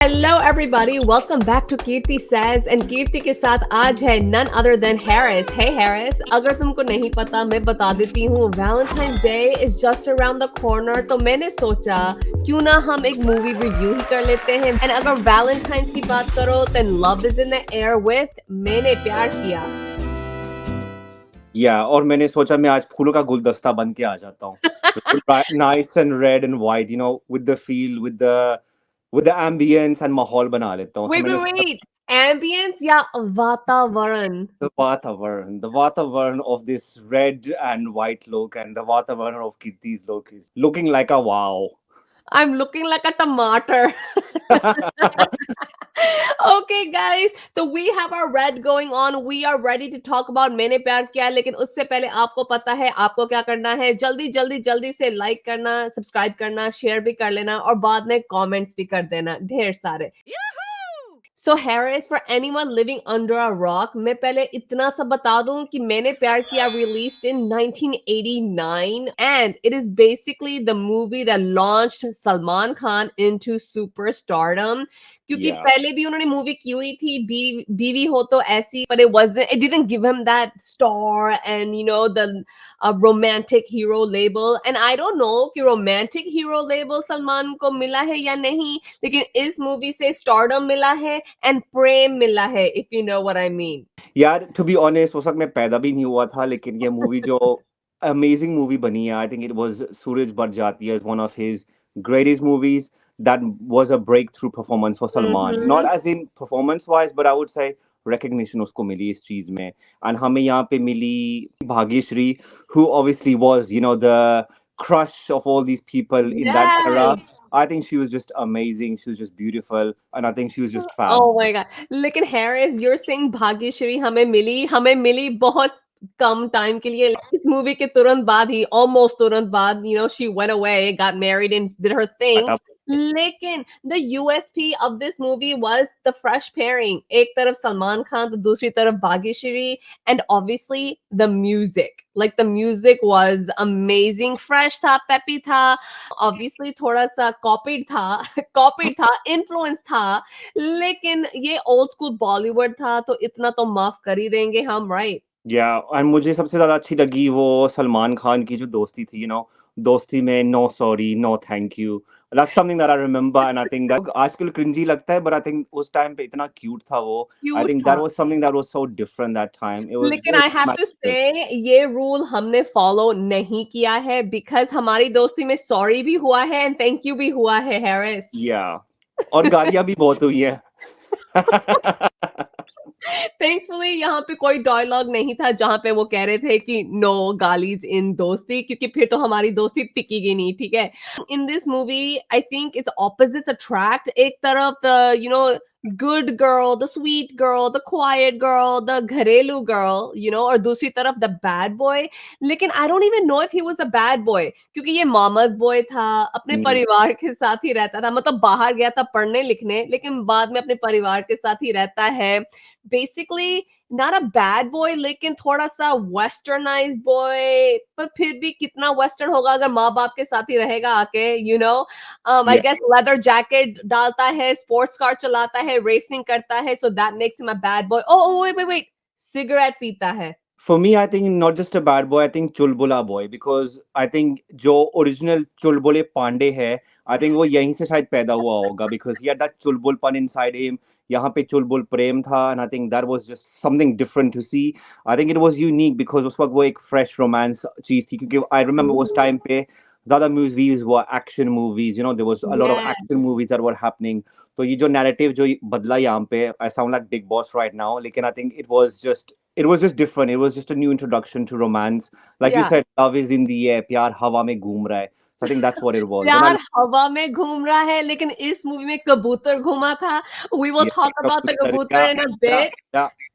Hello everybody, welcome back to Kirti Says and कीर्ति के साथ आज है none other than Harris. Hey Harris, अगर तुमको नहीं पता मैं बता देती हूँ Valentine's Day is just around the corner तो मैंने सोचा क्यों ना हम एक मूवी रिव्यू ही कर लेते हैं and अगर Valentine's की बात करो then love is in the air with मैंने प्यार किया. और मैंने सोचा मैं आज फूलों का गुलदस्ता बन के आ जाता हूँ. Nice and red and white, you know, with the feel, with the ambience and माहौल बना लेता हूँ. Wait. Ambience या वातावरण? The Vatavaran of this red and white look and the Vatavaran of Kirti's look is looking like a wow. I'm looking like a tomato. Okay guys, so we have our red going on. We are ready to talk about मैंने प्यार किया लेकिन उससे पहले आपको पता है आपको क्या करना है. जल्दी से लाइक करना, सब्सक्राइब करना, शेयर भी कर लेना और बाद में कमेंट्स भी कर देना ढेर सारे. So Harris, for anyone living under a rock, मैं पहले इतना सा बता दूं कि मैंने प्यार किया released in 1989 and it is basically the movie that launched Salman Khan into superstardom. क्योंकि पहले भी उन्होंने मूवी की हुई थी बीवी हो तो ऐसी, but it didn't give him that star and you know the romantic hero label and I don't know कि romantic hero label सलमान को मिला है या नहीं, लेकिन इस मूवी से stardom मिला है and प्रेम मिला है, if you know what I mean. यार to be honest उस वक्त मैं पैदा भी नहीं हुआ था लेकिन ये मूवी जो amazing movie बनी है. I think it was Suraj Barjatya as one of his greatest movies. That was a breakthrough performance for Salman. Not as in performance wise, but I would say recognition उसको मिली इस चीज में. And हमें यहाँ पे मिली Bhagyashree, who obviously was, you know, the crush of all these people in that era. I think she was just amazing. She was just beautiful, and I think she was just fab. Oh my god! लेकिन Harris, you're saying Bhagyashree हमें मिली बहुत कम time के लिए. इस movie के तुरंत बाद ही, almost तुरंत बाद, you know, she went away, got married and did her thing. लेकिन the USP of this movie was the fresh pairing. एक तरफ सलमान खान तो दूसरी तरफ Bhagyashree and obviously the music. Like the music was amazing, fresh था, peppy था, obviously थोड़ा सा copied था, influence था, लेकिन ये old school Bollywood था तो इतना तो माफ कर ही देंगे हम, right? और मुझे सबसे ज्यादा अच्छी लगी वो सलमान खान की जो दोस्ती थी, you know, दोस्ती में no sorry, no thank you. That's something that I remember and I think that आजकल cringy लगता है but I think उस time पे इतना cute था वो. I think that was something that was so different that time. It was लेकिन I have to say ये rule हमने follow नहीं किया है because हमारी दोस्ती में sorry भी हुआ है and thank you भी हुआ है, Harris. और गालियां भी बहुत हुई है. Thankfully यहाँ पे कोई डायलॉग नहीं था जहाँ पे वो कह रहे थे कि नो गालीज इन दोस्ती, क्योंकि फिर तो हमारी दोस्ती टिकेगी नहीं, ठीक है. In this movie I think it's opposites attract. एक तरफ the you know good girl, the sweet girl, the quiet girl, the घरेलू girl, you know, और दूसरी तरफ the bad boy. लेकिन I don't even know if he was the bad boy क्योंकि ये Mama's boy था, अपने परिवार के साथ ही रहता था, मतलब बाहर गया था पढ़ने लिखने लेकिन बाद में अपने परिवार के साथ ही रहता है. Basically not a bad boy लेकिन थोड़ा सा westernized boy, पर फिर भी कितना western होगा अगर माँ बाप के साथ ही रहेगा आके, you know. I guess leather jacket डालता है, sports car चलाता है, racing करता है, so that makes him a bad boy. Oh wait, cigarette पीता है. For me, I think not just a bad boy, I think चुलबुला boy, because I think जो original चुलबुले Pandey है, I think वो यहीं से शायद पैदा हुआ होगा because he had that चुलबुलपन inside him. यहाँ पे चुलबुल प्रेम था and I think that was just something different to see. I think it was unique because उस वक्त वो एक fresh romance चीज थी क्योंकि I remember उस time पे ज़्यादा movies were action movies, you know, there was a lot of action movies that were happening. तो ये जो narrative जो बदला यहाँ पे, I sound like Big Boss right now, लेकिन I think it was just different. It was just a new introduction to romance. Like you said, love is in the air, प्यार हवा में घूम रहा है. So I think that's what it was. प्यार हवा में घूम रहा है लेकिन इस मूवी में कबूतर घूमा था. We will talk about the कबूतर in a bit.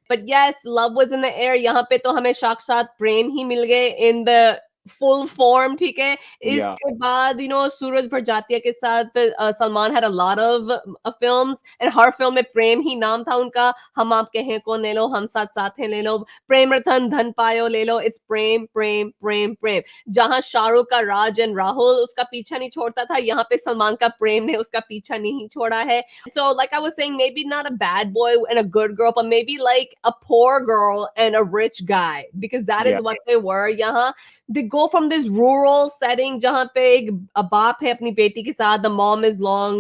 But yes, love was in the air. यहाँ पे तो हमें साक्षात प्रेम ही मिल गए in the फुल फॉर्म, ठीक है? Yeah. इसके बाद सूरज भड़जातिया के साथ Salman had a lot of films, and her film में प्रेम ही नाम था उनका। हम आपके हैं कौन ले लो, हम साथ साथ हैं ले लो, प्रेम रतन धन पायो ले लो, इट्स प्रेम, प्रेम, प्रेम, प्रेम। जहाँ शाहरुख का राज एंड राहुल उसका पीछा नहीं छोड़ता था, यहाँ पे सलमान का प्रेम ने उसका पीछा नहीं छोड़ा है। So like I was saying, maybe not a bad boy and a good girl, but maybe like a poor girl and a rich guy, because that is Yeah. what they were। यहाँ they go from this rural setting जहाँ पे एक बाप है अपनी बेटी के साथ, the mom is long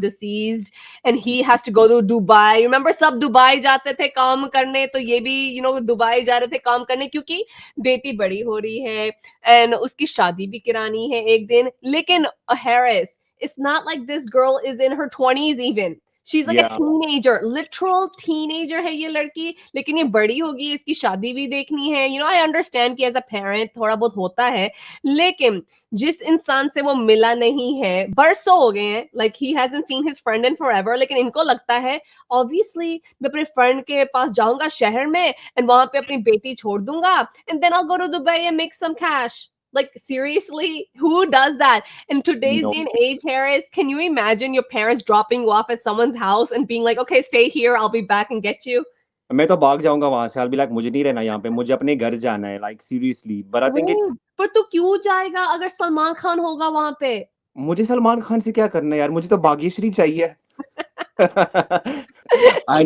deceased, and he has to go to Dubai। Remember सब दुबई जाते थे काम करने, तो ये भी दुबई जा रहे थे काम करने, क्योंकि बेटी बड़ी हो रही है एंड उसकी शादी भी करानी है एक दिन। लेकिन Harris, it's not like this girl is in her 20s even। She's like a Yeah. teenager, literal teenager है ये लड़की, लेकिन ये बड़ी होगी, इसकी शादी भी देखनी है। I understand कि as a parent थोड़ा बहुत होता है, लेकिन जिस इंसान से वो मिला नहीं है, बरसों हो गए हैं, like he hasn't seen his friend in forever, लेकिन इनको लगता है obviously मैं अपने फ्रेंड के पास जाऊंगा शहर में एंड वहां पे अपनी बेटी छोड़ दूंगा, and then I'll go to Dubai and make some cash। Like seriously, who does that? In today's No. day and age, Harris, can you imagine your parents dropping you off at someone's house and being like, okay, stay here, I'll be back and get you? मैं तो भाग जाऊँगा वहाँ से। I'll be like मुझे नहीं रहना यहाँ पे, मुझे अपने घर जाना है, like seriously. But I think नहीं, it's पर तू क्यों जाएगा अगर सलमान खान होगा वहां पे? मुझे सलमान खान से क्या करना है यार, मुझे तो भाग्यश्री चाहिए। I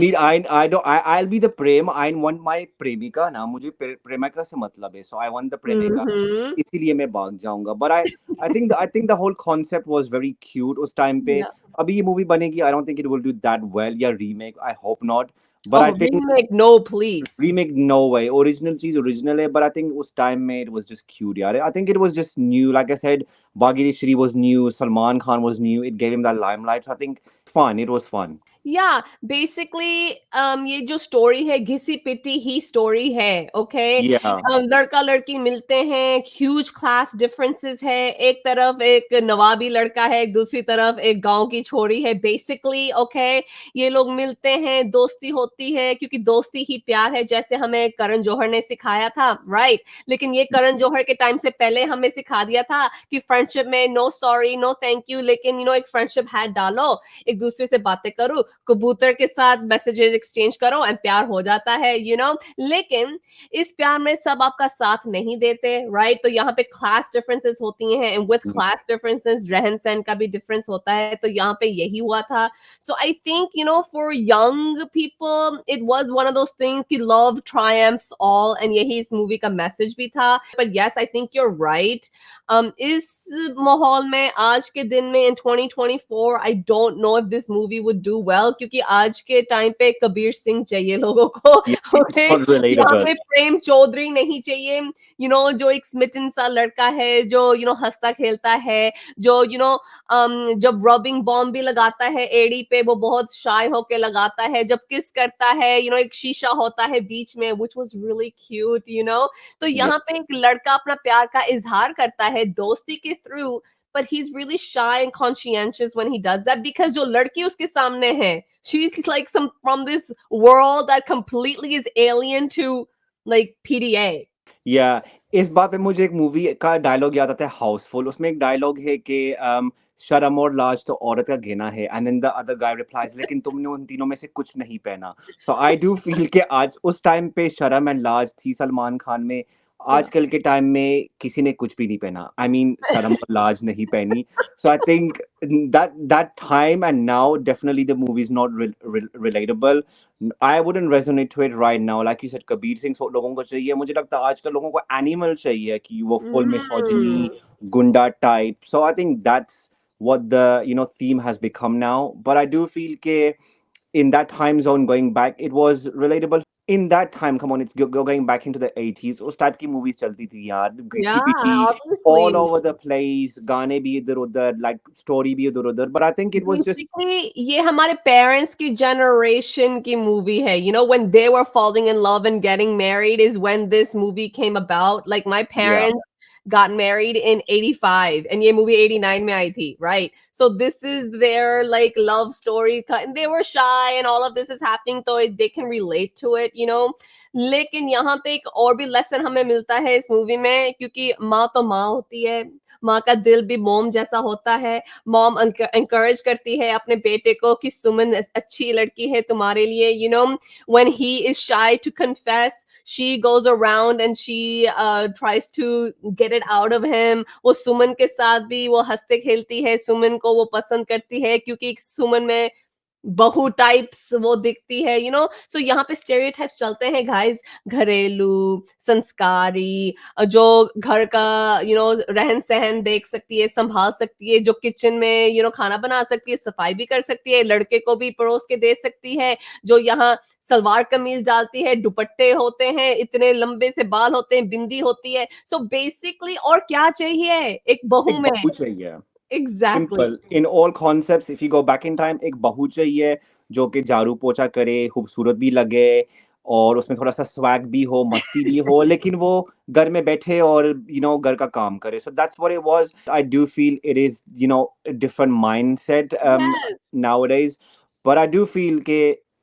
don't I'll be the prem, I want my प्रेमिका ना, मुझे प्रेमिका से मतलब है, so I want the प्रेमिका, Mm-hmm. इसीलिए मैं भाग जाऊँगा। But I think the whole concept was very cute उस टाइम पे। Yeah. अभी ये मूवी बनेगी, I don't think it will do that well, या remake, I hope not। But I Oh, think remake, no, please. Remake no way, original चीज़ original है, but I think उस time में it was just cute यार। I think it was just new, like I said, Bhagyashree was new, Salman Khan was new, it gave him that limelight, so I think fun, it was fun। या basically ये जो story है घिसी पिटी ही story है, okay? Yeah, लड़का लड़की मिलते हैं, huge class differences है, एक तरफ एक नवाबी लड़का है, एक दूसरी तरफ एक गांव की छोरी है बेसिकली, ओके? ये लोग मिलते हैं, दोस्ती होती है, क्योंकि दोस्ती ही प्यार है, जैसे हमें करण जौहर ने सिखाया था, राइट? लेकिन ये करण जौहर के टाइम से पहले हमें सिखा दिया था कि फ्रेंडशिप में no sorry no thank you, लेकिन एक फ्रेंडशिप हैड डालो, एक दूसरे से बातें करो, कबूतर के साथ मैसेजेस एक्सचेंज करो एंड प्यार हो जाता है, लेकिन इस प्यार में सब आपका साथ नहीं देते, राइट? तो यहाँ पे क्लास डिफरेंसेस होती हैं, एंड विद क्लास डिफरेंसेस रहन सहन का भी डिफरेंस होता है, तो यहाँ पे यही हुआ था। So I think for young people it was one of those things कि लव ट्रायम्फ्स ऑल, एंड यही इस मूवी का मैसेज भी था। But yes, I think you are right. इस माहौल में आज के दिन में in 2024 I don't know if this movie would do well, क्योंकि आज के टाइम पे कबीर सिंह चाहिए लोगों को। yeah, it's ओके, not यहाँ relatable। पे प्रेम चौधरी नहीं चाहिए, जो एक स्मिथन सा लड़का है, जो हंसता खेलता है, जो जब रबिंग बॉम्ब भी लगाता है एड़ी पे, वो बहुत शाय होके लगाता है, जब किस करता है, एक शीशा होता है बीच में, which was really cute। तो Yeah, यहाँ पे एक लड़का अपना प्यार का इजहार करता है दोस्ती के through, but he's really shy and conscientious when he does that, because जो लड़की उसके सामने है, she's like some from this world that completely is alien to like PDA। yeah, इस बात पे मुझे एक मूवी का डायलॉग याद आता है, हाउसफुल। उसमें एक डायलॉग है कि शर्म और लाज तो औरत का गिना है, and then the other guy replies, लेकिन तुमने उन तीनों में से कुछ नहीं पहना। सो आई डू फील कि आज उस टाइम पे शर्म एंड लाज थी सलमान खान में, Yeah। आजकल के टाइम में किसी ने कुछ भी नहीं पहना। आई मीन शर्म और लाज नहीं पहनी। So I think that time and now definitely the movie is not relatable। I wouldn't resonate to it right now, like you said, Kabir Singh लोगों को चाहिए, मुझे लगता है आजकल लोगों को एनिमल चाहिए, कि वो फुल मिसोजिनी, Mm। गुंडा type. So I think that's what the theme has become now, but I do feel ke in that time zone, going back, it was relatable in that time। Come on, it's going back into the 80s, उस type की movies चलती थी यार, घिसी Yeah, pity all obviously। over the place, गाने भी इधर उधर, like story भी इधर उधर, but I think it was just basically ये हमारे पेरेंट्स की जनरेशन की मूवी है, when they were falling in love and getting married is when this movie came about, like my yeah, parents got married in 85 and ये movie 89 में आई थी, right? So this is their like love story and they were shy and all of this is happening so they can relate to it, you know. लेकिन यहाँ पे एक और भी lesson हमें मिलता है इस मूवी में, क्योंकि माँ तो माँ होती है, माँ का दिल भी मोम जैसा होता है। मॉम encourage करती है अपने बेटे को कि सुमन अच्छी लड़की है तुम्हारे लिए, you know, when he is shy to confess, she goes around and she tries to get it out of him. वो सुमन के साथ भी वो हंसते खेलती है, सुमन को वो पसंद करती है क्योंकि सुमन में बहु टाइप्स वो दिखती है, यू नो। सो यहाँ पे स्टेरियोटाइप्स चलते हैं गाइस, घरेलू, संस्कारी, जो घर का यू नो रहन सहन देख सकती है, संभाल सकती है, जो किचन में यू नो खाना बना सकती है, सफाई भी कर सकती है, लड़के को भी परोस के दे सकती है, जो यहाँ सलवार कमीज डालती है, दुपट्टे होते हैं, इतने लंबे से बाल होते हैं, बिंदी होती है। सो बेसिकली और क्या चाहिए एक बहू एक में? बहू चाहिए। Exactly. Simple in all concepts, if you go back in time, एक बहू चाहिए जो कि झाड़ू पोछा करे, खूबसूरत भी लगे और उसमें थोड़ा सा स्वैग भी हो, मस्ती भी हो, लेकिन वो घर में बैठे और यू नो घर का काम करे। So that's what it was. I do feel it is you know different mindset yes, nowadays, but I do feel कि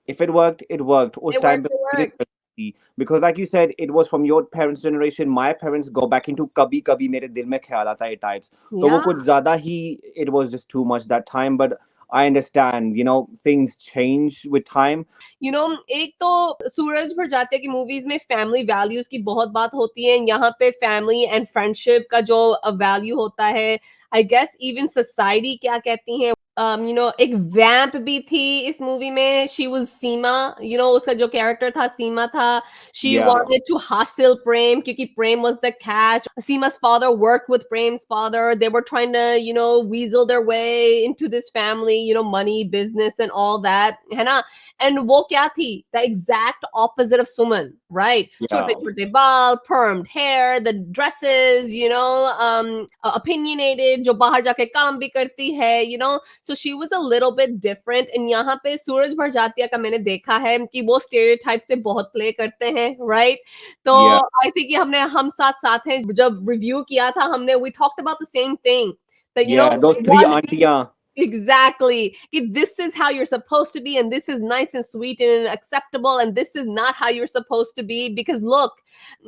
if it worked it worked उस it टाइम worked, पे it चीजें worked. चलती थी। because like you said it was from your parents generation, my parents go back into kabhi kabhi mere dil mein khayal aata hai types, तो वो Yeah. कुछ ज्यादा ही, it was just too much that time, but I understand, you know, things change with time. You know एक तो सूरज भरजातिया की movies में family values की बहुत बात होती है, यहाँ पे फैमिली एंड फ्रेंडशिप का जो वैल्यू होता है, आई गेस इवन सोसाइटी क्या कहती है। यू नो एक वैम्प भी थी इस मूवी में, she was Seema, you know उसका जो कैरेक्टर था सीमा था, शी Yeah, वांटेड टू हासिल प्रेम क्योंकि Prem was the catch. Seema's father worked with Prem's father, they were trying to you know weasel their way into this family, you know, money, business and all that, है ना। And वो क्या थी, the exact opposite of Suman, right? छोटे yeah, छोटे बाल, permed hair, the dresses, you know, opinionated, जो बाहर जाके काम भी करती है, you know, so she was a little bit different। and यहाँ पे सूरज भरजातिया का मैंने देखा है कि वो स्टेरियोटाइप से बहुत प्ले करते हैं, राइट? तो yeah, आई थिंक ये हमने हम साथ साथ हैं जब रिव्यू किया था हमने, we talked about the same thing, that you know yeah, those three one auntiyan. exactly, this is how you're supposed to be and this is nice and sweet and acceptable and this is not how you're supposed to be, because look,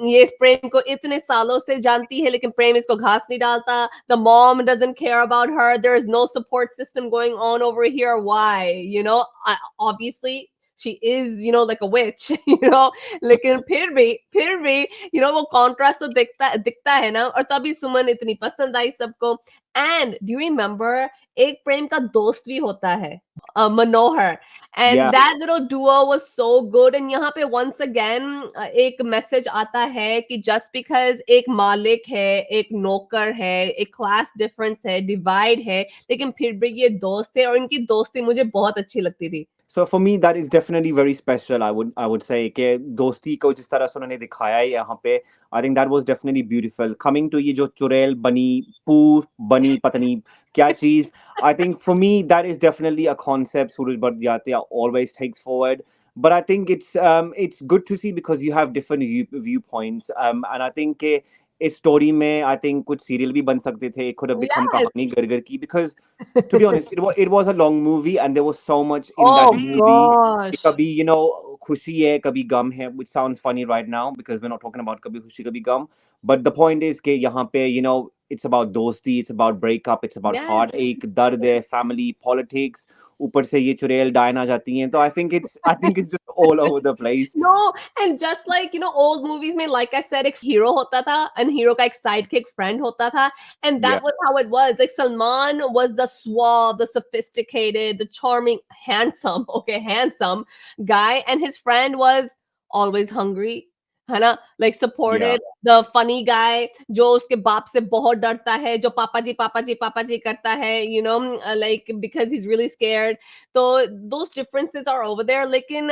ये प्रेम को इतने सालों से जानती है लेकिन प्रेम इसको घास नहीं डालता, the mom doesn't care about her, there is no support system going on over here, why, you know, obviously she is you know like a witch you know, लेकिन फिर भी you know वो contrast तो दिखता है ना, और तभी सुमन इतनी पसंद आई सबको। एंड डू यू रिमेम्बर एक प्रेम का दोस्त भी होता है, Manohar, and Yeah, that little duo was so good. And यहाँ पे वंस अगेन एक मैसेज आता है कि जस्ट बिकॉज एक मालिक है, एक नौकर है, एक क्लास डिफरेंस है, डिवाइड है, लेकिन फिर भी ये दोस्त है और इनकी दोस्ती मुझे बहुत अच्छी लगती थी। so for me that is definitely very special. I would say कि दोस्ती को जिस तरह से उन्होंने दिखाया है यहाँ पे, I think that was definitely beautiful. Coming to ये जो चुड़ैल बनी, पू बनी, पत्नी क्या चीज, I think for me that is definitely a concept Suraj Bhatia always takes forward. But I think it's good to see because you have different viewpoints, and I think कि इस स्टोरी में I think कुछ serial भी बन सकते थे, it could have become Yes. कहानी घर घर की, because to be honest, it was a long movie and there was so much in that Oh movie. कि gosh. कभी you know खुशी है, कभी गम है, which sounds funny right now because we're not talking about कभी खुशी कभी गम, but the point is कि यहाँ पे you know it's about दोस्ती, it's about breakup, it's about Yes. heartache, दर्द है, family, politics, ऊपर से ये चुड़ैल डायन आ जाती हैं, तो I think it's just all over the place. No, and just like you know, old movies में, like I said, एक hero होता था and hero का एक sidekick friend होता था, and Yeah, that was how it was. Like Salman was the suave, the sophisticated, the charming, handsome, okay, handsome guy, and his friend was always hungry, है ना, like yeah. supported, the funny guy जो उसके बाप से बहुत डरता है, जो पापा जी करता है, you know, like because he's really scared. So those differences are over there. लेकिन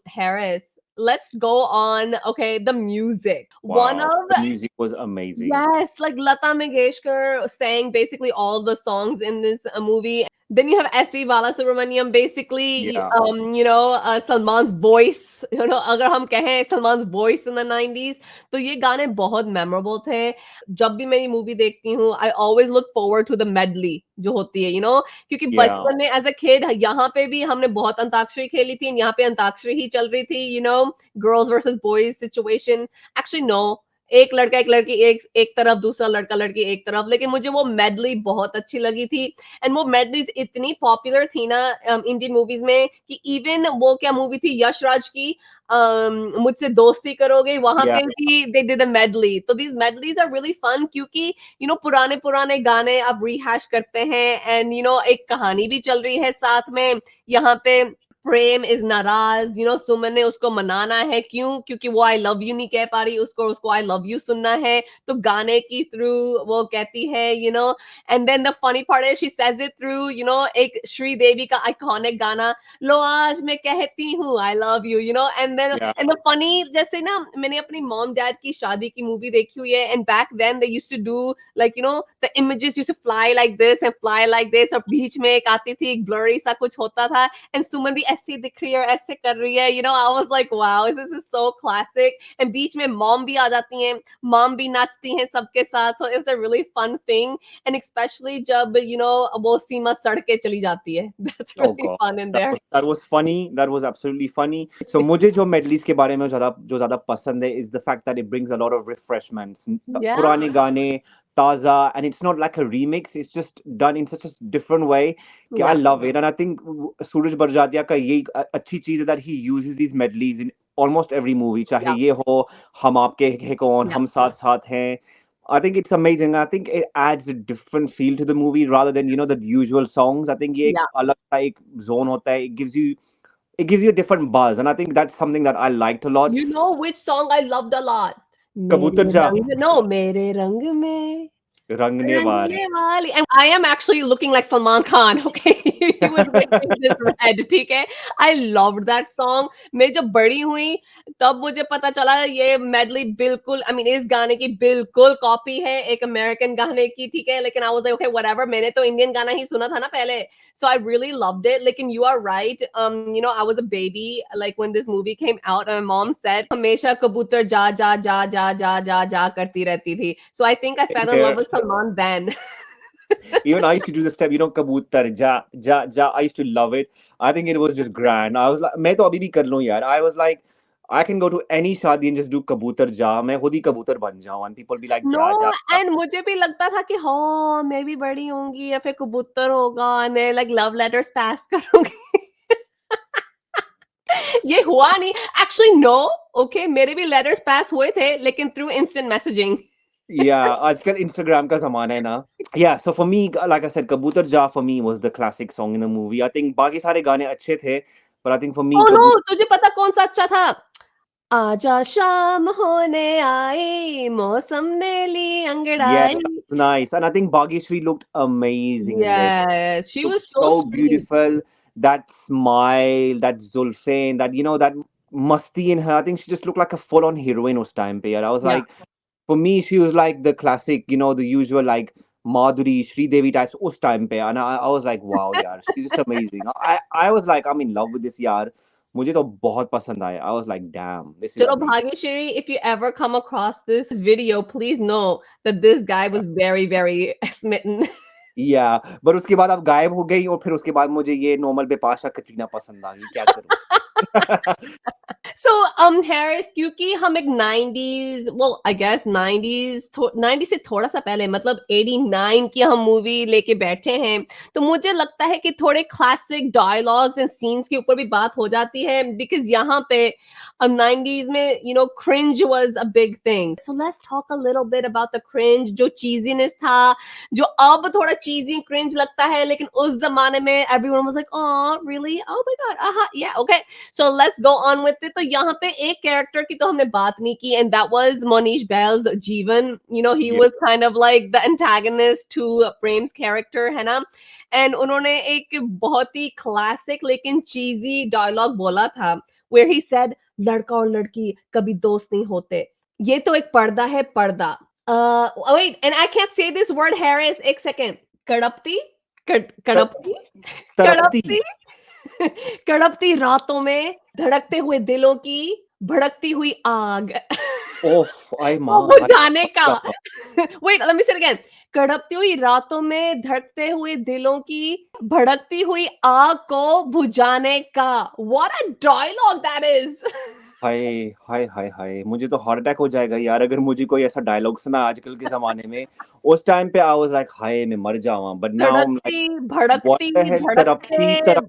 Harris, let's go on. Okay, the music. One Wow, of the music was amazing. yes, like Lata Mangeshkar sang basically all the songs in this movie. Then you have S.P. Balasubramaniam, basically, Yeah, Salman's voice, अगर हम कहें Salman's voice in the 90s, तो ये गाने बहुत memorable थे. जब भी मैं ये मूवी देखती हूँ, I always look forward to the medley जो होती है, क्योंकि yeah. बचपन में as a kid यहाँ पे भी हमने बहुत अंताक्षरी खेली थी, यहाँ पे अंताक्षरी ही चल रही थी, girls versus boys situation. Actually, no. एक लड़का एक लड़की एक एक तरफ, दूसरा लड़का लड़की एक तरफ, लेकिन मुझे वो मेडली बहुत अच्छी लगी थी. एंड वो मेडलीज इतनी पॉपुलर थी ना इंडियन मूवीज में कि इवन वो क्या मूवी थी यशराज की, मुझसे दोस्ती करोगे, वहां Yeah, पे भी दे डिड अ मेडली. तो दीज मेडलीज आर रियली फन क्योंकि पुराने पुराने गाने आप रिहैश करते हैं एंड एक कहानी भी चल रही है साथ में. यहाँ पे प्रेम इज नाराज, सुमन ने उसको मनाना है, क्यों? क्योंकि वो आई लव यू नहीं कह पा रही, उसको आई लव यू सुनना है. तो गाने की थ्रू वो कहती है, and then the funny part is she says it through, एक श्रीदेवी का आइकॉनिक गाना, लो आज मैं कहती हूँ I love you, and then yeah. And the funny, जैसे ना मैंने अपनी मॉम डैड की शादी की मूवी देखी हुई है and back then they used to do like the images used to fly like this and fly like this, और बीच में एक आती थी, एक ब्लरी सा कुछ होता था, एंड सुमन भी ऐसे दिख रही है और ऐसे कर रही है, I was like wow, this is so classic. And बीच में मॉम भी आ जाती हैं, मॉम भी नाचती हैं सबके साथ, so it's a really fun thing. And specially जब वो सीमा सड़ के चली जाती है, that's Oh really God, fun in there. that was funny. That was absolutely funny. So मुझे जो medleys के बारे में जो ज़्यादा पसंद है is the fact that it brings a lot of refreshments. या पुराने गाने ताज़ा, and it's not like a remix. It's just done in such a different way कि I या love it. And I think सूरज बड़जात्या का यही अच्छी चीज़ है that he uses these medleys in almost every movie. चाहे या ये हो हम आपके हैं कौन, या हम साथ साथ हैं. I think it's amazing. I think it adds a different feel to the movie rather than the usual songs. I think ये एक या अलग सा एक zone होता है. It gives you a different buzz, and I think that's something that I liked a lot. You know which song I loved a lot? कबूतर मेरे जा रंग, no, मेरे रंग में रंगने वाले. रंगने वाली. And I am actually looking like Salman Khan, okay? He was wearing this red, ठीक है? I loved that song. मैं जब बड़ी हुई तब मुझे पता चला ये medley बिल्कुल, I mean इस गाने की बिल्कुल कॉपी है एक अमेरिकन गाने की, ठीक है? लेकिन I was like, okay, whatever. मैंने तो इंडियन गाना ही सुना था ना पहले. So I really loved it. लेकिन you are right. I was a baby like when this movie came out and my mom said हमेशा कबूतर जा जा जा जा जा जा जा करती रहती थी. So I think I fell in love Here, with Salman then. even I used to do the step, कबूतर जा जा जा. I used to love it. I think it was just grand. I was like, मैं तो अभी भी कर लूँ यार. I was like, I can go to any शादी and just do कबूतर जा. मैं खुद ही कबूतर बन जाऊँ and people be like No, जा जा जा. and मुझे भी लगता था कि हाँ मैं भी बड़ी होंगी या फिर कबूतर होगा और मैं like love letters pass करूंगी. ये हुआ नहीं. Actually no, okay, मेरे भी letters pass हुए थे लेकिन through instant messaging. Yeah, आजकल Instagram का ज़माना है ना. Yeah, so for me, like I said, कबूतर जा for me was the classic song in the movie. I think बाकी सारे गाने अच्छे थे, but I think for me, Oh no, कबूतर. तुझे पता कौन सा अच्छा था? आजा शाम होने आई, मौसम ने ली Yes, अंगड़ाई. that was nice. And I think Bhagyashree looked amazing in this. Yes, she Looked was so so sweet. beautiful. That smile, that Zulfain, that musty in her. I think she just looked like a full-on heroine उस time पे यार. I was Yeah. like, for me, she was like the classic, the usual like Madhuri, Devi types उस time पे. And I was like, wow, yaar, she's just amazing. I was like, I'm in love with this yaar. मुझे तो बहुत पसंद आया. I was like, damn, this is Chalo amazing. Bhagyashree, if you ever come across this video, please know that this guy was very, very smitten. या पर उसके बाद आप गायब हो गई और फिर उसके बाद मुझे ये नॉर्मल बिपाशा कटरीना पसंद आ गई. क्या करूं? So, Harris, क्योंकि हम एक 90s, well, I guess 90s से थोड़ा सा पहले, मतलब 89 की हम मूवी लेके बैठे हैं, तो मुझे लगता है कि थोड़े क्लासिक डायलॉग्स एंड सीन्स के ऊपर भी बात हो जाती है, because यहाँ पे 90s में, cringe was a big thing. So let's talk a little bit about the cringe, जो cheesiness था, जो अब थोड़ा cheesy cringe लगता है, लेकिन उस जमाने में everyone was like, oh, really? Oh my God, yeah, okay. So let's go on with it. तो यहाँ पे एक कैरेक्टर की तो हमने बात नहीं की, and that was Monish Bail's जीवन. He Yeah. was kind of like the antagonist to Prem's character, है ना? And उन्होंने एक बहुत ही classic लेकिन cheesy dialogue बोला था, where he said, लड़का और लड़की कभी दोस्त नहीं होते. ये तो एक पर्दा है, पर्दा. Wait, and I can't say this word, Harris. एक second. कड़पती? कड़पती तड़पती। कड़पती कड़पती रातों में धड़कते हुए दिलों की भड़कती हुई आग ओफ! आई वो माँ! बुझाने का वेट लेट मी से अगेन कड़पती हुई रातों में धड़कते हुए दिलों की भड़कती हुई आग को बुझाने का what a dialogue that is हाय! हाय, हाय, हाय! मुझे तो हार्ट अटैक हो जाएगा यार अगर मुझे कोई ऐसा डायलॉग सुना आजकल के ज़माने में। उस टाइम पे आई वाज़ लाइक हाय! मैं मर जाऊँ but now I am like धड़कती व्हाट द भड़कती हेल तड़पती धड़कते तड़प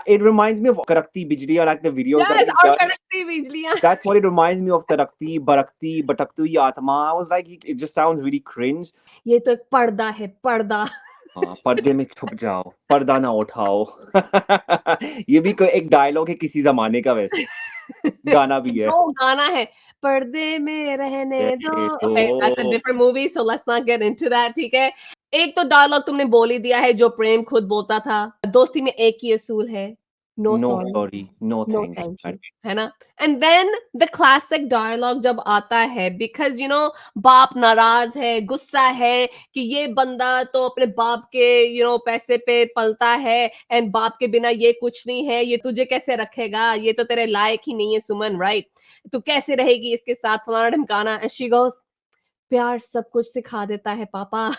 it reminds me of कड़कती बिजली और like the videos that yes we've और done. कड़कती बिजलियां That's what it reminds me of तड़कती, Barkati, भटकती हुई आत्मा. I was like it just sounds really cringe. ये तो एक पर्दा है पर्दा हाँ, पर्दे में छुप जाओ, पर्दा ना उठाओ। ये भी कोई एक डायलॉग है किसी ज़माने का वैसे, गाना भी है। वो गाना है पर्दे में रहने दो रहने ओके दैट्स अ दो। Different movie so let's not get into that ठीक है एक तो डायलॉग तुमने बोल ही दिया है जो प्रेम खुद बोलता था दोस्ती में एक ही असूल है no no sorry sorry, no no thank thank you. You है ना and then the classic dialogue जब आता है बिकॉज बाप नाराज है गुस्सा है कि ये बंदा तो अपने बाप के पैसे पे पलता है एंड बाप के बिना ये कुछ नहीं है ये तुझे कैसे रखेगा ये तो तेरे लायक ही नहीं है सुमन राइट तू कैसे रहेगी इसके साथ फलाना ढमकाना एंड शी गोस प्यार सब कुछ सिखा देता है पापा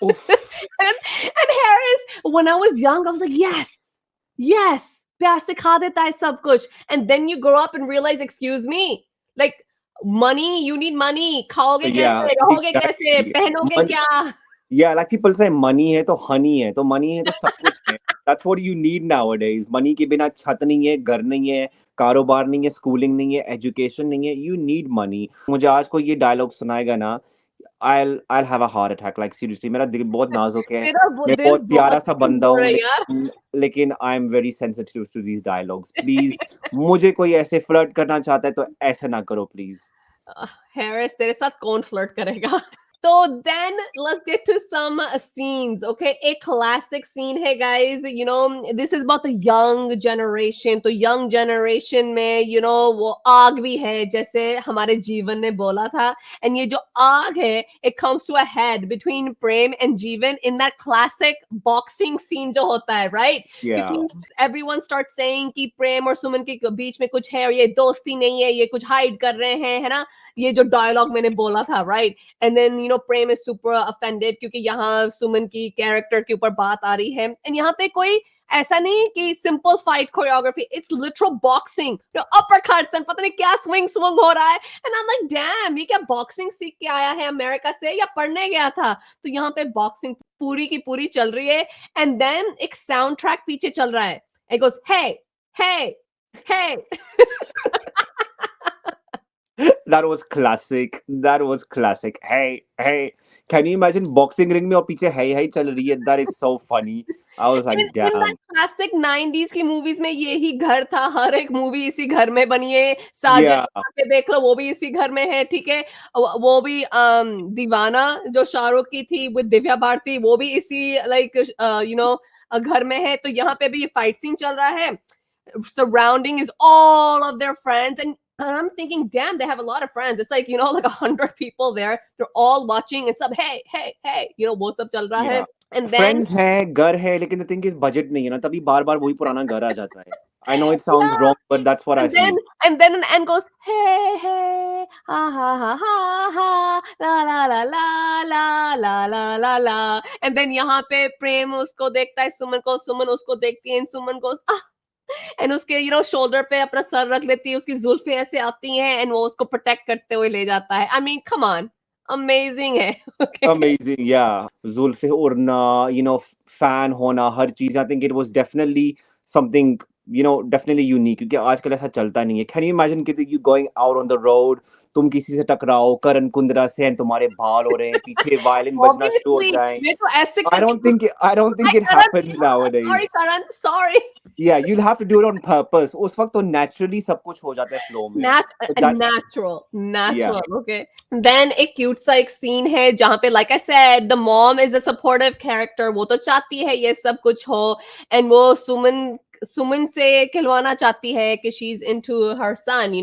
उफ़! and Harris, when I was young, I was like, yes, yes, प्यार सिखा देता है सब कुछ. And then you grow up and realize, excuse me, like money, you need money. खाओगे या कैसे, रहोगे कैसे, एग्ज़ैक्टली पहनोगे मन क्या? या लाइक पीपल से मनी है तो हनी है, तो मनी है तो सब कुछ है। That's what you need nowadays. Money के बिना छत नहीं है, घर नहीं है, कारोबार नहीं है, स्कूलिंग नहीं है, एजुकेशन नहीं है, यू नीड मनी। मुझे आज कोई ये डायलॉग सुनाएगा ना, I'll have a heart attack like seriously मेरा दिल बहुत नाज़ुक है, तेरा मैं दिल बहुत बहुत प्यारा-सा बंदा कमज़ोर हूँ है यार. लेकिन I am very sensitive to these dialogues. Please मुझे कोई ऐसे फ्लर्ट करना चाहता है तो ऐसे ना करो प्लीज़। हैरिस तेरे साथ कौन फ्लर्ट करेगा? So then let's get to some scenes. Okay, a classic scene. Hey guys, this is about the young generation. तो young generation में वो आग भी है जैसे हमारे जीवन ने बोला था. And ये जो आग है, it comes to a head between Prem and जीवन in that classic boxing scene जो होता है, right? या क्योंकि everyone starts saying कि प्रेम और सुमन के बीच में कुछ है और ये दोस्ती नहीं है, ये कुछ हाइड कर रहे हैं, है ना? ये जो डायलॉग मैंने बोला था, right? And then Prem is super offended क्योंकि यहाँ सुमन की कैरेक्टर के ऊपर बात आ रही है एंड यहाँ पे कोई ऐसा नहीं कि simple fight choreography it's literal boxing upper cuts and पता नहीं क्या स्विंग स्विंग हो रहा है and I am like damn ये क्या बॉक्सिंग सीख के आया है अमेरिका से या पढ़ने गया था तो यहाँ पे बॉक्सिंग पूरी की पूरी चल रही है एंड देन एक साउंड ट्रैक पीछे चल रहा है it goes hey hey hey That was classic. That was classic. Hey, hey. Can you imagine boxing ring में और पीछे hey hey चल रही है? That is so funny. I was like, in that damn. Classic 90s की movies में यही घर था हर एक मूवी इसी घर में बनी है साजन Yeah, के देख लो वो भी इसी घर में है ठीक है वो भी दीवाना जो शाहरुख की थी विद दिव्या भारती वो भी इसी लाइक घर में है तो यहाँ पे भी ये फाइट सीन चल रहा है surrounding is all of their friends and I'm thinking damn they have a lot of friends it's like like 100 people there they're all watching and sub hey hey hey वो सब चल रहा है yeah. and then Friends हैं, घर है, लेकिन the thing is budget नहीं है ना, तभी बार-बार वही पुराना घर आ जाता है. I know it sounds yeah wrong, but that's what I and then feel. and then an end goes hey hey ha ha ha ha ha la la la la la la la la la and then यहाँ पे प्रेम उसको देखता है सुमन को सुमन उसको देखती है and Suman goes and उसके शोल्डर पे अपना सर रख लेती है उसकी जुल्फे ऐसे आती हैं एंड वो उसको प्रोटेक्ट करते हुए ले जाता है I mean come on amazing है ओके Amazing, yeah. जुल्फ़े उड़ना, फैन होना, हर चीज़. I think it was definitely something, definitely unique क्योंकि आजकल ऐसा चलता नहीं है. Can you imagine कि you going out on the road, तुम किसी से टकराओ, करण कुंद्रा से and तुम्हारे बाल हो रहे हैं, पीछे वायलिन बजना शुरू हो ऑब्वियसली जाए. मैं तो ऐसे I करके don't think it Karan happens nowadays. Sorry Karan sorry Yeah, you'll have to do it on purpose. उस वक़्त तो naturally सब कुछ हो जाता है flow में. So that natural yeah. natural okay then एक cute सा एक scene है जहाँ पे like I said the mom is a supportive character वो तो चाहती है ये सब कुछ हो and वो सुमन से खिलवाना चाहती है कि she's into her son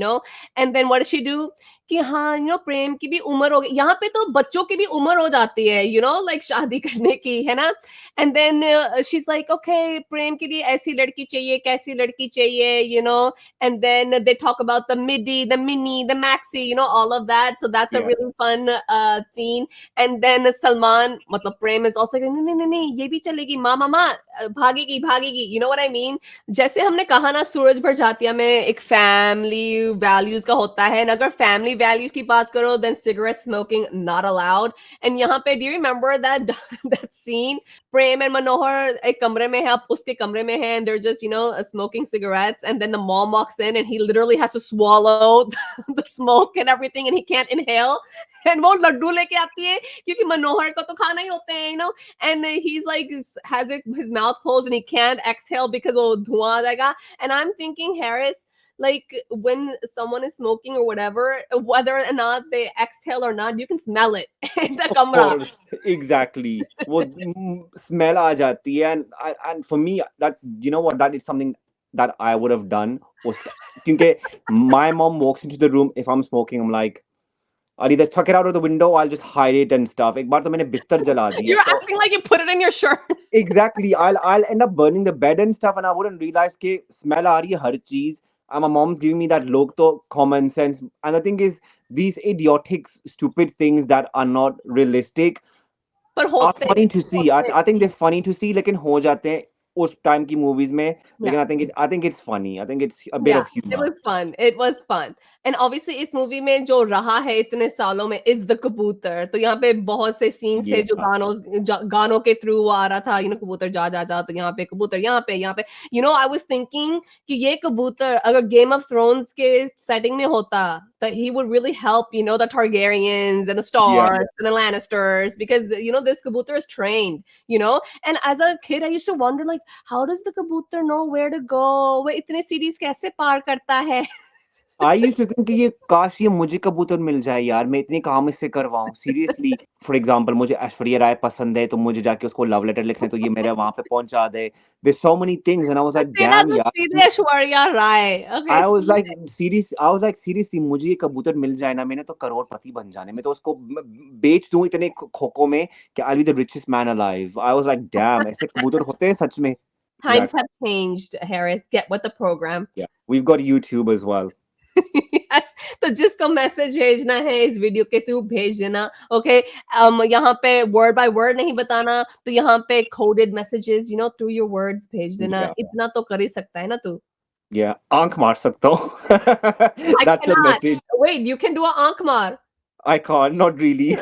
and then what does she do कि हाँ, प्रेम की भी उम्र हो गई, यहाँ पे तो बच्चों की भी उम्र हो जाती है, लाइक शादी करने की, है ना? And then she is like, okay, Prem के लिए ऐसी लड़की चाहिए, कैसी लड़की चाहिए, and then they talk about the midi, the mini, the maxi, all of that. So that's a Yeah. really fun scene. And then Salman, matlab Prem is also like, नहीं नहीं नहीं ये भी चलेगी, मामा भागेगी भागेगी, you know what I mean? जैसे हमने कहा ना, सूरज भर जातिया में एक फैमिली वैल्यूज का होता है, अगर फैमिली वैल्यूज की बात करो, then cigarette smoking not allowed. And यहाँ पे, do you remember that that scene? Prem and Manohar एक कमरे में है, अब उसके कमरे में है, and they're just, smoking cigarettes, and then the mom walks in and he literally has to swallow the smoke and everything, and he can't inhale. And वो लड्डू लेके आती है क्योंकि मनोहर को तो खाना ही होते हैं, and he's like has his mouth closed and he can't exhale because वो धुआं आ जाएगा. And I'm thinking, Harris, like when someone is smoking or whatever, whether or not they exhale or not, you can smell it in the Of camera. course, exactly. वो smell आ जाती है, and for me that, you know what, that is something that I would have done. क्योंकि my mom walks into the room if I'm smoking, I'm like, I'll either chuck it out of the window, I'll just hide it and stuff. एक बार तो मैंने बिस्तर जला दिया, You're so acting like you put it in your shirt. exactly, I'll end up burning the bed and stuff, and I wouldn't realize कि smell आ रही है हर चीज, and my mom's giving me that look, तो common sense. And the thing is, these idiotic, stupid things that are not realistic पर are होते funny to see. होते I think they're funny to see, लेकिन हो जाते हैं उस time की मूवीज में, Yeah. लेकिन I think it's funny. I think it's a bit Yeah, of it humor. was fun. It was fun. And obviously इस मूवी में जो रहा है इतने सालों में इज द कबूतर. तो यहाँ पे बहुत से सीन्स थे जो Yeah. गानों के थ्रू आ रहा था, कबूतर जा जा जा, तो यहाँ पे कबूतर, यहाँ पे आई वाज थिंकिंग कि ये कबूतर अगर गेम ऑफ थ्रोन्स के सेटिंग में होता, that he would really help, the Targaryens and the Yeah. Starks and the Lannisters, because this kabutar is trained, and as a kid I used to wonder, like, how does the kabutar know where to go? वो इतने series कैसे पार करता है? I used to think कि ये काश ये मुझे कबूतर मिल जाए यार, मैं इतने काम इससे करवाऊँ। सीरियसली, फॉर एग्जांपल मुझे ऐश्वर्या राय पसंद है, तो मुझे जाके उसको लव लेटर लिखना है, तो ये मेरे वहाँ पे पहुँचा दे। There's so many things and I was like, तेरा damn तो यार। सीधे ऐश्वर्या राय, ओके, सीधे। I was like seriously मुझे ये कबूतर मिल जाए ना, मैंने तो करोड़पति बन जाने, मैं तो उसको बेच दूँ इतने खोखों में कि I'll be the richest man alive. I was like, damn, ऐसे कबूतर होते हैं सच में। Times Exactly. have changed, Harris. Get with the program. Yeah. We've got YouTube as well. Yes, तो जिसको मैसेज भेजना है इस वीडियो के थ्रू भेज देना, ओके? यहाँ पे वर्ड बाय वर्ड नहीं बताना, तो यहाँ पे coded messages, through your words भेज देना, Yeah. इतना तो कर ही सकता है ना तू? Yeah. आँख मार सकता हूँ। I That's the cannot. message. Wait, you can do a आंख मार। I can't, not really.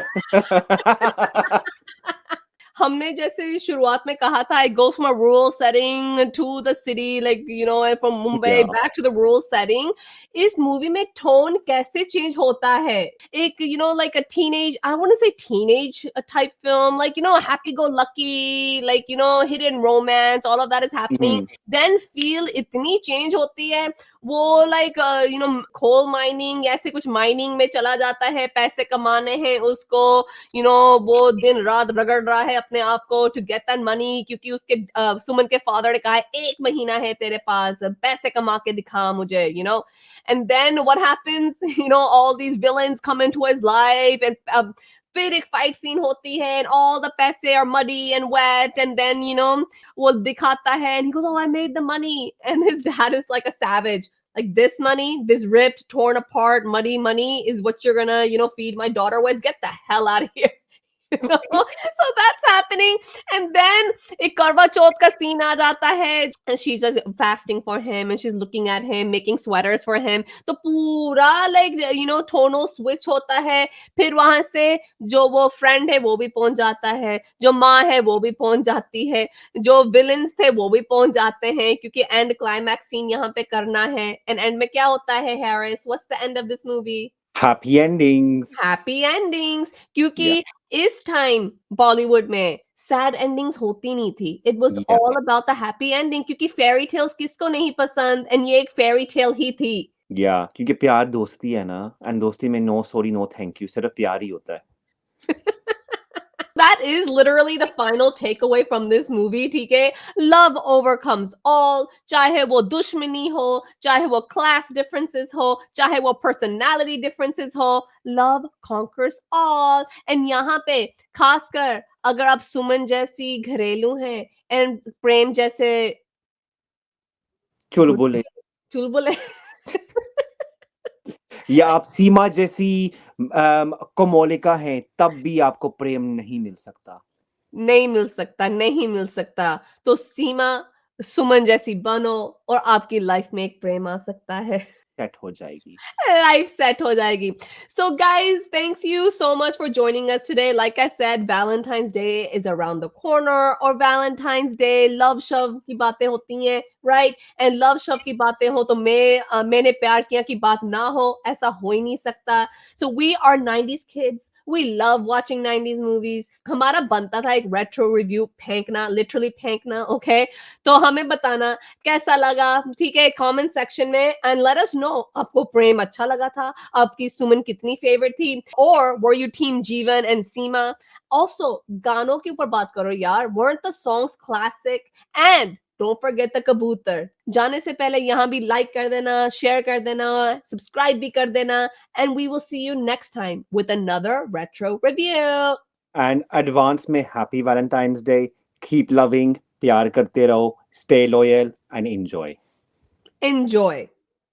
हमने जैसे शुरुआत में कहा था, it goes from a rural setting to the city, like, and from Mumbai Yeah. back to the rural setting. इस movie में टोन कैसे चेंज होता है? एक, like a teenage, I want to say teenage type film, like, happy go lucky, like, hidden romance, all of that is happening. Mhm. Then feel इतनी change होती है, वो like, coal mining, ऐसे कुछ mining में चला जाता है, पैसे कमाने हैं उसको, वो दिन रात रगड़ रहा है अपने आप को to get that money, क्योंकि उसके सुमन के फादर ने कहा है 1 महीना है तेरे पास, पैसे कमा के दिखा मुझे, and then what happens, all these villains come into his life, and फिर एक फाइट सीन होती है, and all the पैसे are muddy and wet, and then वो दिखाता है, and he goes, oh, I made the money, and his dad is like a savage, like, this money, this ripped, torn apart, muddy money is what you're gonna, feed my daughter with? Get the hell out of here. So that's happening. And then एक करवा चौथ का scene आ जाता है, and she's just fasting for him, and she's looking at him, making sweaters for him. तो पूरा like, tonal switch होता है, फिर वहां से जो वो friend है वो भी पहुंच जाता है, जो माँ है वो भी पहुंच जाती है, जो villains थे वो भी पहुंच जाते हैं, क्योंकि end climax scene यहाँ पे करना है। And end में क्या होता है, Harris? What's the end of this movie? Happy endings. Happy endings, Yeah. क्योंकि इस टाइम बॉलीवुड में सैड एंडिंग्स होती नहीं थी, it was Yeah. All about the happy ending, क्योंकि फेयरी टेल्स किसको नहीं पसंद, एंड ये एक फेयरी टेल ही थी। Yeah. क्योंकि प्यार दोस्ती है ना, and दोस्ती में no sorry no thank you, सिर्फ प्यार ही होता है। that is literally the final takeaway from this movie, ठीक है? Love overcomes all, चाहे वो दुश्मनी हो, चाहे वो class differences हो, चाहे वो personality differences हो, love conquers all. And यहाँ पे खासकर अगर आप सुमन जैसी घरेलू हैं and प्रेम जैसे चुलबुले चुलबुले या आप सीमा जैसी कोमोलिका हैं, तब भी आपको प्रेम नहीं मिल सकता। नहीं मिल सकता, नहीं मिल सकता। तो सीमा सुमन जैसी बनो और आपकी लाइफ में एक प्रेम आ सकता है। सेट हो जाएगी। लाइफ सेट हो जाएगी। So guys, thanks you so much for joining us today. Like I said, Valentine's Day is around the corner or Valentine's Day love शव की बातें होती हैं, right? And love शव की बातें हो तो मैंने प्यार किया की बात ना हो, ऐसा हो ही नहीं सकता। So we are 90s kids. We love watching 90s movies. हमारा बनता था एक retro review फेंकना, literally फेंकना, okay? तो हमें बताना कैसा लगा, ठीक है, कमेंट सेक्शन में एंड लेट अस नो आपको प्रेम अच्छा लगा था, आपकी सुमन कितनी फेवरेट थी, और वर यू टीम जीवन एंड सीमा। ऑल्सो गानों के ऊपर बात करो यार, weren't the songs classic? And don't forget the कबूतर। जाने से पहले यहाँ भी लाइक कर देना, शेयर कर देना, सब्सक्राइब भी कर देना, and we will see you next time with another retro review. And advance में happy Valentine's day. Keep loving, प्यार करते रहो, stay loyal and enjoy. Enjoy.